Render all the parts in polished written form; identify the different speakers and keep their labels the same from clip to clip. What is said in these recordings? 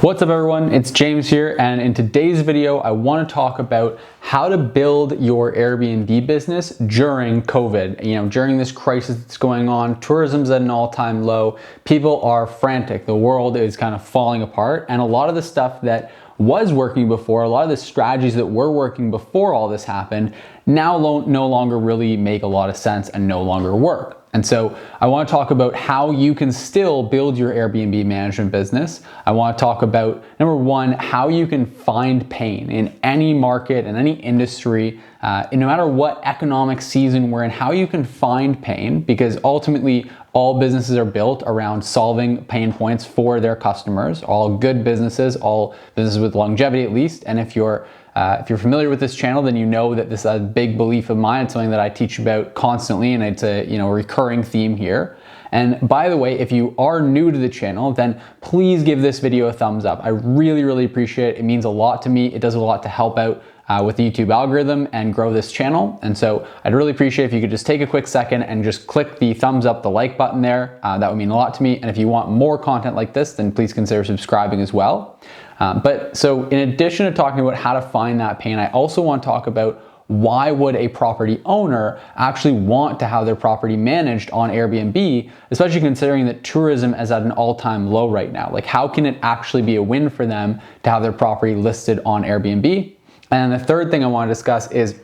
Speaker 1: What's up everyone, it's James here, and in today's video I want to talk about how to build your Airbnb business during COVID. During this crisis that's going on, tourism's at an all-time low, people are frantic, the world is kind of falling apart, and a lot of the stuff that was working before, a lot of the strategies that were working before all this happened, now no longer really make a lot of sense and no longer work. And so I want to talk about how you can still build your Airbnb management business. I want to talk about, number one, how you can find pain in any market, in any industry, no matter what economic season we're in, how you can find pain, because ultimately all businesses are built around solving pain points for their customers, all good businesses, all businesses with longevity at least. And if you're familiar with this channel, then you know that this is a big belief of mine. It's something that I teach about constantly, and it's a recurring theme here. And by the way, if you are new to the channel, then please give this video a thumbs up. I really appreciate it. It means a lot to me. It does a lot to help out with the YouTube algorithm and grow this channel. And so I'd really appreciate if you could just take a quick second and just click the thumbs up, the like button there. That would mean a lot to me. And if you want more content like this, then please consider subscribing as well. So in addition to talking about how to find that pain, I also want to talk about why would a property owner actually want to have their property managed on Airbnb, especially considering that tourism is at an all-time low right now. Like, how can it actually be a win for them to have their property listed on Airbnb? And the third thing I want to discuss is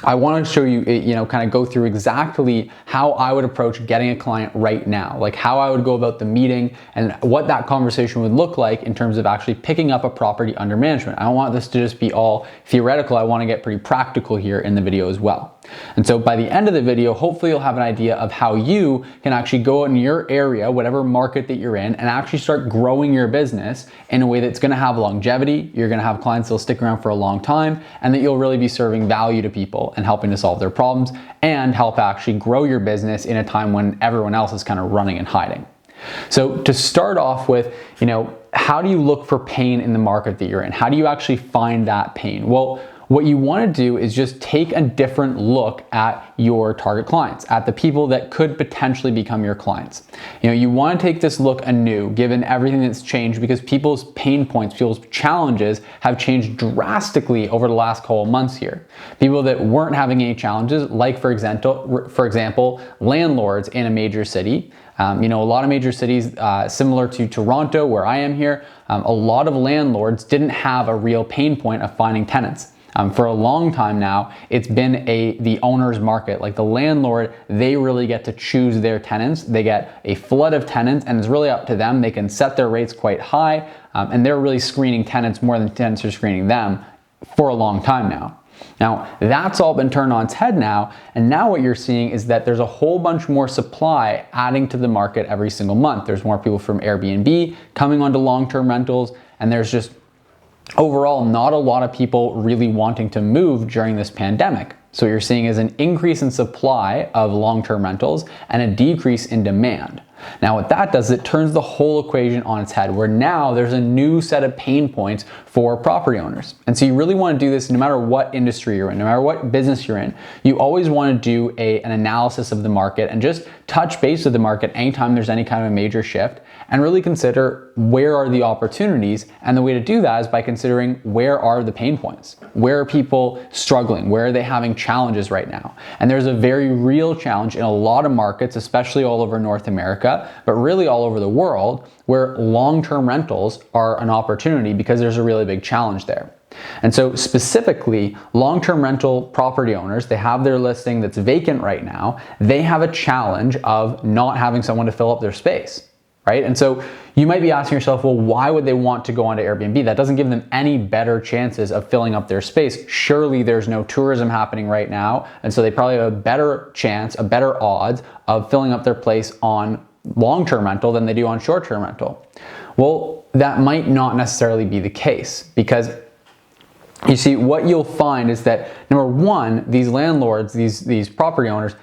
Speaker 1: I want to show you, kind of go through exactly how I would approach getting a client right now, like how I would go about the meeting and what that conversation would look like in terms of actually picking up a property under management. I don't want this to just be all theoretical. I want to get pretty practical here in the video as well. And so by the end of the video, hopefully you'll have an idea of how you can actually go in your area, whatever market that you're in, and actually start growing your business in a way that's going to have longevity. You're going to have clients that'll stick around for a long time, and that you'll really be serving value to people and helping to solve their problems and help actually grow your business in a time when everyone else is kind of running and hiding. So to start off with, how do you look for pain in the market that you're in? How do you actually find that pain? Well, what you want to do is just take a different look at your target clients, at the people that could potentially become your clients. You want to take this look anew, given everything that's changed, because people's pain points, people's challenges have changed drastically over the last couple of months here. People that weren't having any challenges, like for example, landlords in a major city. A lot of major cities, similar to Toronto, where I am here, a lot of landlords didn't have a real pain point of finding tenants. For a long time now, it's been the owner's market. Like the landlord, they really get to choose their tenants. They get a flood of tenants, and it's really up to them. They can set their rates quite high, and they're really screening tenants more than tenants are screening them for a long time now. Now, that's all been turned on its head now, and now what you're seeing is that there's a whole bunch more supply adding to the market every single month. There's more people from Airbnb coming onto long-term rentals, and there's just overall not a lot of people really wanting to move during this pandemic. So what you're seeing is an increase in supply of long-term rentals and a decrease in demand. Now what that does, it turns the whole equation on its head, where now there's a new set of pain points for property owners. And so you really want to do this no matter what industry you're in, no matter what business you're in. You always want to do an analysis of the market and just touch base with the market anytime there's any kind of a major shift, and really consider where are the opportunities. And the way to do that is by considering where are the pain points, where are people struggling, where are they having challenges right now. And there's a very real challenge in a lot of markets, especially all over North America, but really all over the world, where long-term rentals are an opportunity because there's a really big challenge there. And so specifically, long-term rental property owners, they have their listing that's vacant right now. They have a challenge of not having someone to fill up their space, right? And so you might be asking yourself, well, why would they want to go onto Airbnb? That doesn't give them any better chances of filling up their space. Surely there's no tourism happening right now. And so they probably have a better chance, a better odds of filling up their place on long-term rental than they do on short-term rental. Well, that might not necessarily be the case, because you see, what you'll find is that, number one, these landlords, these property owners,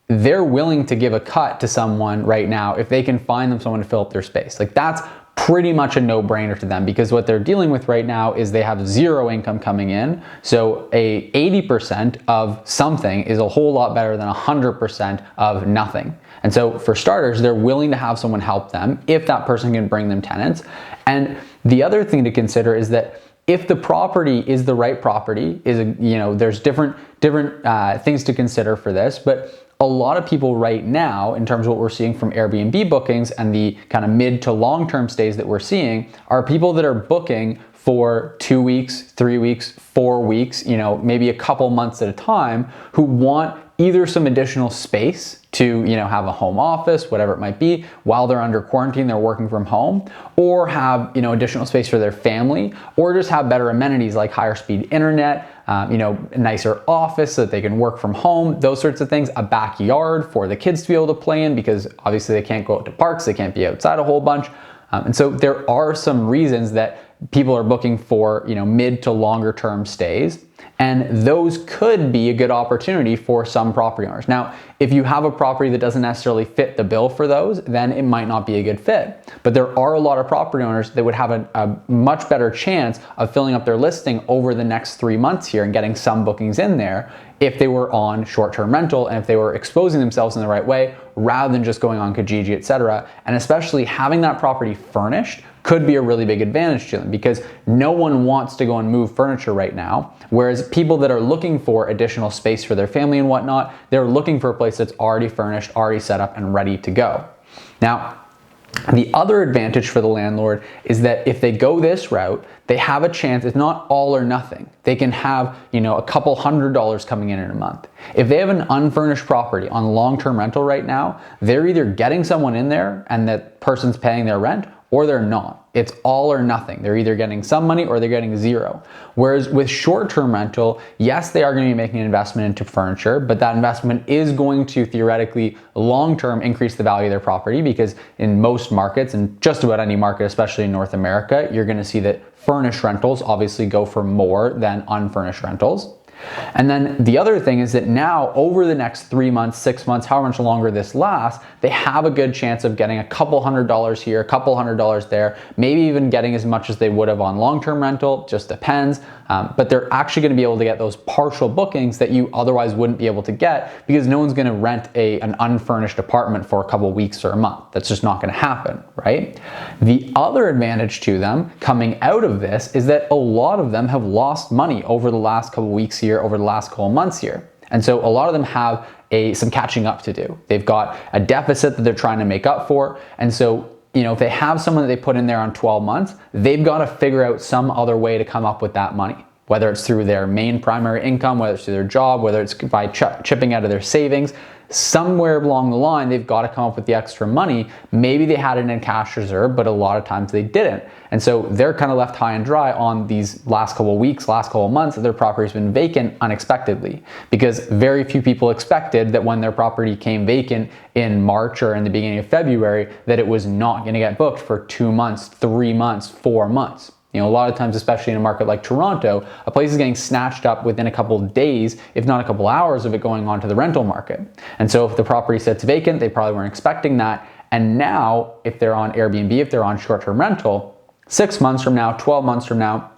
Speaker 1: they're willing to give a cut to someone right now if they can find them someone to fill up their space. Like, that's pretty much a no-brainer to them, because what they're dealing with right now is they have zero income coming in. So a 80% of something is a whole lot better than 100% of nothing. And so for starters, they're willing to have someone help them if that person can bring them tenants. And the other thing to consider is that if the property is the right property, there's different things to consider for this, but a lot of people right now, in terms of what we're seeing from Airbnb bookings and the kind of mid to long-term stays that we're seeing, are people that are booking for 2 weeks, 3 weeks, 4 weeks, maybe a couple months at a time, who want either some additional space to, have a home office, whatever it might be, while they're under quarantine, they're working from home, or have, additional space for their family, or just have better amenities like higher speed internet, a nicer office so that they can work from home, those sorts of things, a backyard for the kids to be able to play in, because obviously they can't go out to parks, they can't be outside a whole bunch. And so there are some reasons that people are booking for, mid to longer term stays. And those could be a good opportunity for some property owners. Now, if you have a property that doesn't necessarily fit the bill for those, then it might not be a good fit. But there are a lot of property owners that would have a much better chance of filling up their listing over the next 3 months here and getting some bookings in there if they were on short-term rental and if they were exposing themselves in the right way rather than just going on Kijiji, etc. And especially having that property furnished could be a really big advantage to them, because no one wants to go and move furniture right now. Whereas people that are looking for additional space for their family and whatnot, they're looking for a place that's already furnished, already set up and ready to go. Now, the other advantage for the landlord is that if they go this route, they have a chance. It's not all or nothing. They can have, a couple $100 coming in a month. If they have an unfurnished property on long-term rental right now, they're either getting someone in there and that person's paying their rent, or they're not. It's all or nothing. They're either getting some money or they're getting zero. Whereas with short-term rental, yes, they are going to be making an investment into furniture, but that investment is going to theoretically long-term increase the value of their property, because in most markets, and just about any market, especially in North America, you're going to see that furnished rentals obviously go for more than unfurnished rentals. And then the other thing is that now over the next 3 months, 6 months, however much longer this lasts, they have a good chance of getting a couple $100 here, a couple $100 there, maybe even getting as much as they would have on long-term rental, just depends. But they're actually going to be able to get those partial bookings that you otherwise wouldn't be able to get, because no one's going to rent an unfurnished apartment for a couple weeks or a month. That's just not going to happen, right? The other advantage to them coming out of this is that a lot of them have lost money over the last couple weeks here, over the last couple months here. And so a lot of them have some catching up to do. They've got a deficit that they're trying to make up for. And so if they have someone that they put in there on 12 months, they've got to figure out some other way to come up with that money, whether it's through their main primary income, whether it's through their job, whether it's by chipping out of their savings. Somewhere along the line, they've got to come up with the extra money. Maybe they had it in cash reserve, but a lot of times they didn't. And so they're kind of left high and dry on these last couple of weeks, last couple of months that their property's been vacant unexpectedly, because very few people expected that when their property came vacant in March or in the beginning of February, that it was not going to get booked for 2 months, 3 months, 4 months. A lot of times, especially in a market like Toronto, a place is getting snatched up within a couple of days, if not a couple hours of it going on to the rental market. And so if the property sits vacant, they probably weren't expecting that. And now, if they're on Airbnb, if they're on short-term rental, 6 months from now, 12 months from now,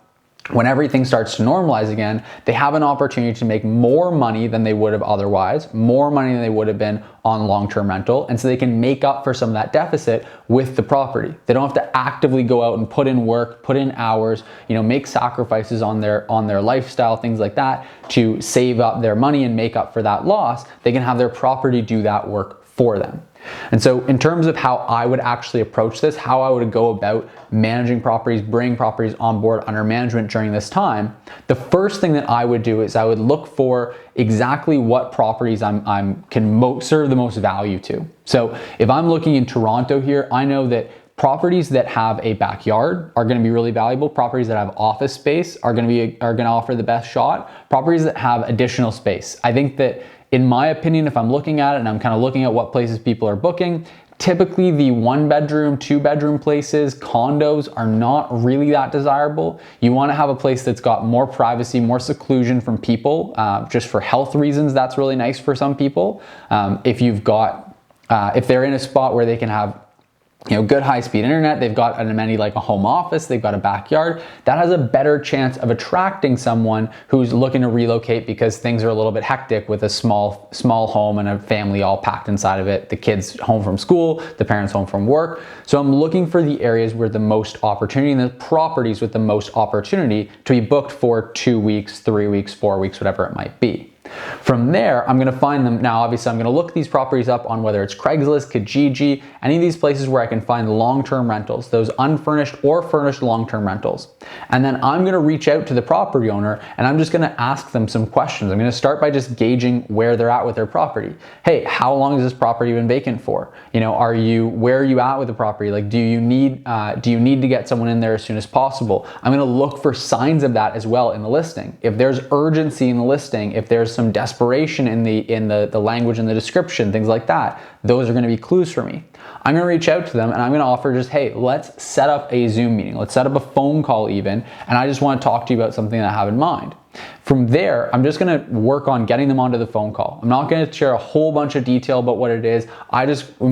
Speaker 1: when everything starts to normalize again, they have an opportunity to make more money than they would have otherwise, more money than they would have been on long-term rental. And so they can make up for some of that deficit with the property. They don't have to actively go out and put in work, put in hours, make sacrifices on their lifestyle, things like that, to save up their money and make up for that loss. They can have their property do that work for them. And so in terms of how I would actually approach this, how I would go about managing properties, bringing properties on board under management during this time, the first thing that I would do is I would look for exactly what properties can serve the most value to. So if I'm looking in Toronto here, I know that properties that have a backyard are going to be really valuable. Properties that have office space are going to offer the best shot. Properties that have additional space. I think that, in my opinion, if I'm looking at it and I'm kind of looking at what places people are booking, typically the 1-bedroom, 2-bedroom places, condos are not really that desirable. You want to have a place that's got more privacy, more seclusion from people, just for health reasons. That's really nice for some people. If they're in a spot where they can have good high-speed internet, they've got an amenity like a home office, they've got a backyard, that has a better chance of attracting someone who's looking to relocate because things are a little bit hectic with a small home and a family all packed inside of it, the kids home from school, the parents home from work. So I'm looking for the areas where the most opportunity and the properties with the most opportunity to be booked for 2 weeks, 3 weeks, 4 weeks, whatever it might be. From there, I'm going to find them. Now, obviously, I'm going to look these properties up on whether it's Craigslist, Kijiji, any of these places where I can find long-term rentals, those unfurnished or furnished long-term rentals. And then I'm going to reach out to the property owner and I'm just going to ask them some questions. I'm going to start by just gauging where they're at with their property. Hey, how long has this property been vacant for? Where are you at with the property? Like, do you need to get someone in there as soon as possible? I'm going to look for signs of that as well in the listing. If there's urgency in the listing, if there's some desperation in the language and the description, things like that, those are going to be clues for me. I'm going to reach out to them and I'm going to offer just, hey, let's set up a Zoom meeting. Let's set up a phone call even, and I just want to talk to you about something that I have in mind. From there, I'm just going to work on getting them onto the phone call. I'm not going to share a whole bunch of detail about what it is. I'm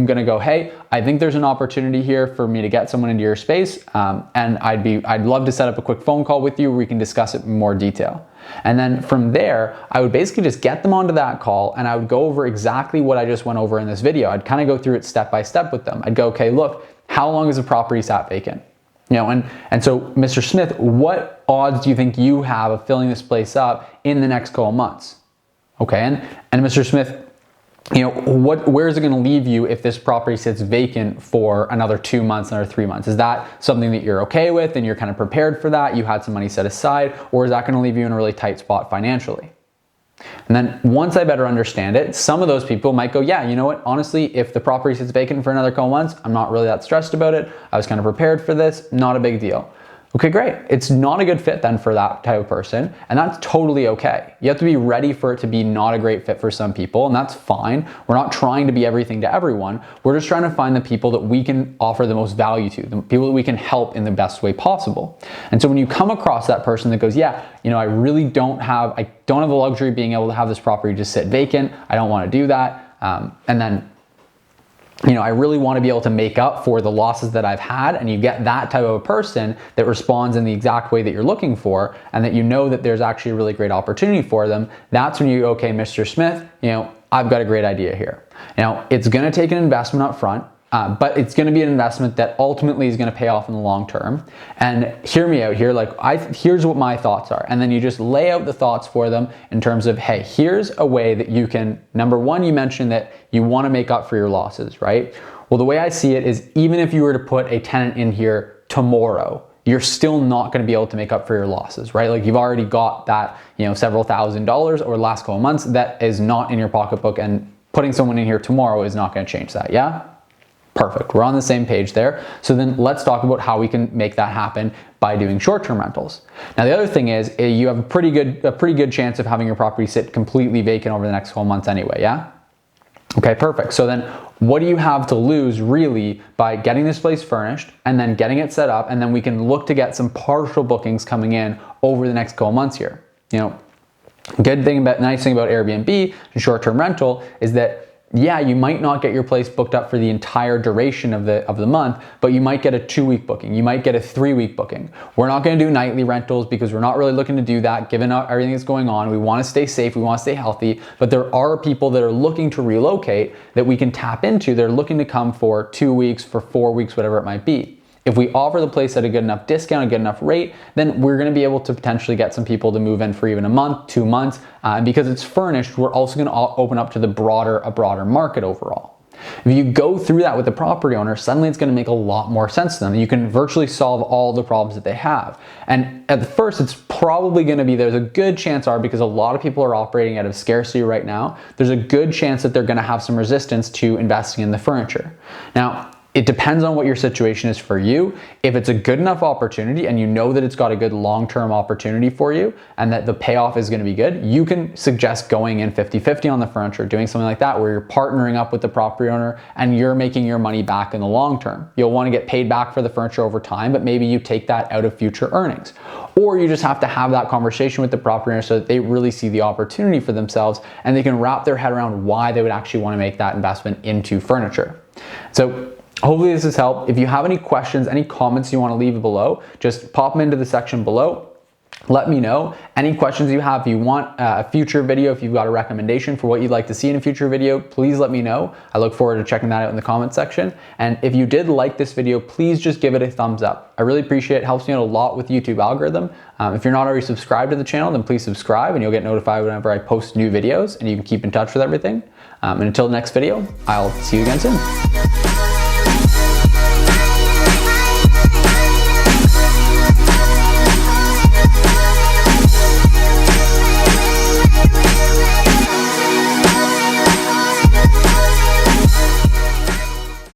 Speaker 1: going to go, hey, I think there's an opportunity here for me to get someone into your space, and I'd love to set up a quick phone call with you where we can discuss it in more detail. And then from there, I would basically just get them onto that call and I would go over exactly what I just went over in this video. I'd kind of go through it step by step with them. I'd go, okay, look, how long has the property sat vacant? And so Mr. Smith, what odds do you think you have of filling this place up in the next couple months? Okay, and Mr. Smith, where is it going to leave you if this property sits vacant for another 2 months, another 3 months? Is that something that you're okay with and you're kind of prepared for that? You had some money set aside, or is that going to leave you in a really tight spot financially? And then once I better understand it, some of those people might go, yeah, you know what? Honestly, if the property sits vacant for another couple months, I'm not really that stressed about it. I was kind of prepared for this, not a big deal. Okay, great. It's not a good fit then for that type of person, and that's totally okay. You have to be ready for it to be not a great fit for some people, and that's fine. We're not trying to be everything to everyone. We're just trying to find the people that we can offer the most value to, the people that we can help in the best way possible. And so when you come across that person that goes, yeah, I really don't have the luxury of being able to have this property just sit vacant. I don't want to do that. And then I really want to be able to make up for the losses that I've had, and you get that type of a person that responds in the exact way that you're looking for, and that that there's actually a really great opportunity for them. That's when you go, okay, Mr. Smith, I've got a great idea here. It's going to take an investment up front, but it's going to be an investment that ultimately is going to pay off in the long term. And hear me out here, here's what my thoughts are. And then you just lay out the thoughts for them in terms of, hey, here's a way that you can, number one, you mentioned that you want to make up for your losses, right? Well, the way I see it is, even if you were to put a tenant in here tomorrow, you're still not going to be able to make up for your losses, right? Like, you've already got that, several $1,000s over the last couple of months that is not in your pocketbook, and putting someone in here tomorrow is not going to change that, yeah? Perfect. We're on the same page there. So then let's talk about how we can make that happen by doing short-term rentals. Now, the other thing is, you have a pretty good chance of having your property sit completely vacant over the next 12 months anyway, yeah? Okay, perfect. So then what do you have to lose really by getting this place furnished and then getting it set up, and then we can look to get some partial bookings coming in over the next couple months here. Nice thing about Airbnb and short-term rental is that, yeah, you might not get your place booked up for the entire duration of the month, but you might get a 2-week booking. You might get a 3-week booking. We're not going to do nightly rentals because we're not really looking to do that given everything that's going on. We want to stay safe. We want to stay healthy, but there are people that are looking to relocate that we can tap into. They're looking to come for 2 weeks, for 4 weeks, whatever it might be. If we offer the place at a good enough discount, a good enough rate, then we're going to be able to potentially get some people to move in for even a month, 2 months. And because it's furnished, we're also going to open up to a broader market overall. If you go through that with the property owner, suddenly it's going to make a lot more sense to them. You can virtually solve all the problems that they have. And at first, it's probably going to be, there's a good chance because a lot of people are operating out of scarcity right now, there's a good chance that they're going to have some resistance to investing in the furniture. Now, it depends on what your situation is for you. If it's a good enough opportunity and you know that it's got a good long-term opportunity for you and that the payoff is going to be good, you can suggest going in 50-50 on the furniture, doing something like that where you're partnering up with the property owner and you're making your money back in the long term. You'll want to get paid back for the furniture over time, but maybe you take that out of future earnings. Or you just have to have that conversation with the property owner so that they really see the opportunity for themselves and they can wrap their head around why they would actually want to make that investment into furniture. So Hopefully this has helped. If you have any questions, any comments you want to leave below, just pop them into the section below. Let me know. Any questions you have, if you want a future video, if you've got a recommendation for what you'd like to see in a future video, please let me know. I look forward to checking that out in the comment section. And if you did like this video, please just give it a thumbs up. I really appreciate it. It helps me out a lot with YouTube algorithm. If you're not already subscribed to the channel, then please subscribe and you'll get notified whenever I post new videos, and you can keep in touch with everything. And until the next video, I'll see you again soon.